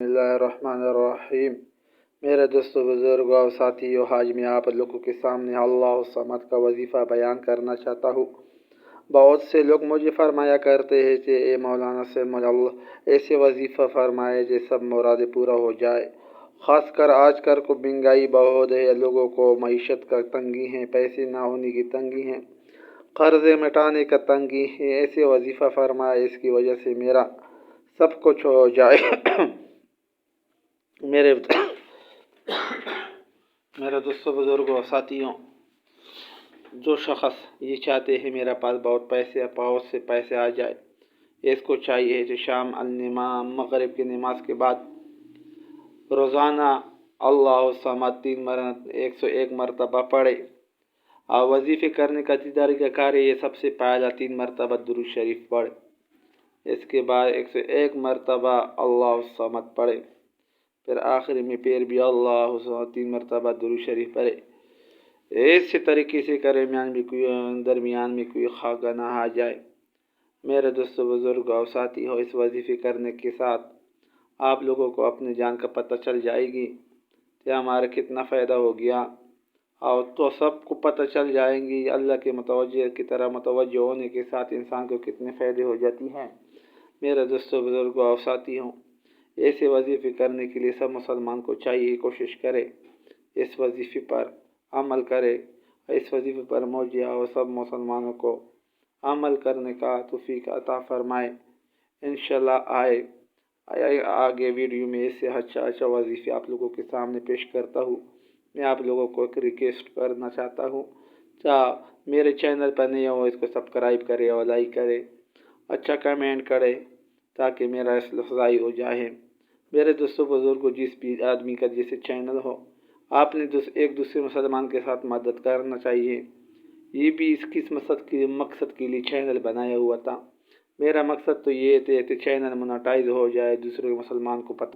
بسم اللہ الرحمن الرحیم۔ میرے دوستو، بزرگوں اور ساتھیوں، آج میں آپ لوگوں کے سامنے اللہ الصمد کا وظیفہ بیان کرنا چاہتا ہوں۔ بہت سے لوگ مجھے فرمایا کرتے ہیں کہ اے مولانا سے اللہ ایسے وظیفہ فرمائے جس سب مرادیں پورا ہو جائے۔ خاص کر آج کل کو مہنگائی بہت ہے، لوگوں کو معیشت کا تنگی ہے، پیسے نہ ہونے کی تنگی ہے، قرضے مٹانے کا تنگی ہے۔ ایسے وظیفہ فرمائے اس کی وجہ سے میرا سب کچھ ہو جائے۔ میرے دوستوں، بزرگوں اور ساتھیوں، جو شخص یہ چاہتے ہیں میرے پاس بہت سے پیسے آ جائے، اس کو چاہیے کہ شام مغرب کی نماز کے بعد روزانہ اللہ الصمد 101 مرتبہ پڑھے۔ اور وظیفے کرنے کا طریقہ کار یہ سب سے پہلا 3 مرتبہ درود شریف پڑھے، اس کے بعد 101 مرتبہ اللہ الصمد پڑھے، پھر آخر میں پھر بھی اللہ الصمد 3 مرتبہ درود شریف پڑھے۔ اسی طریقے سے درمیان میں کوئی خاکہ نہ آ جائے۔ میرے دوستو، بزرگ اور ساتھی ہو، اس وظیفے کرنے کے ساتھ آپ لوگوں کو اپنی جان کا پتہ چل جائے گی کہ ہمارا کتنا فائدہ ہو گیا، اور تو سب کو پتہ چل جائیں گی اللہ کے متوجہ ہونے کے ساتھ انسان کو کتنے فائدے ہو جاتی ہیں۔ میرے دوستو، بزرگوں اور ساتھی ہوں، ایسے وظیفے کرنے کے لیے سب مسلمان کو چاہیے کوشش کرے، اس وظیفے پر عمل کرے، اس وظیفے پر موجودہ اور سب مسلمانوں کو عمل کرنے کا توفیق عطا فرمائے۔ انشاءاللہ آگے ویڈیو میں اس سے اچھا وظیفے آپ لوگوں کے سامنے پیش کرتا ہوں۔ میں آپ لوگوں کو ایک ریکویسٹ کرنا چاہتا ہوں، میرے چینل پر نہیں ہو اس کو سبسکرائب کرے اور لائک کرے، اچھا کمنٹ کرے تاکہ میرا افزائی ہو جائے۔ میرے دوستوں، بزرگوں، جس بھی آدمی کا جیسے چینل ہو، آپ نے ایک دوسرے مسلمان کے ساتھ مدد کرنا چاہیے۔ یہ بھی اس کس مقصد کے لیے چینل بنایا ہوا تھا۔ میرا مقصد تو یہ تھا کہ چینل مونیٹائز ہو جائے، دوسرے مسلمان کو پتہ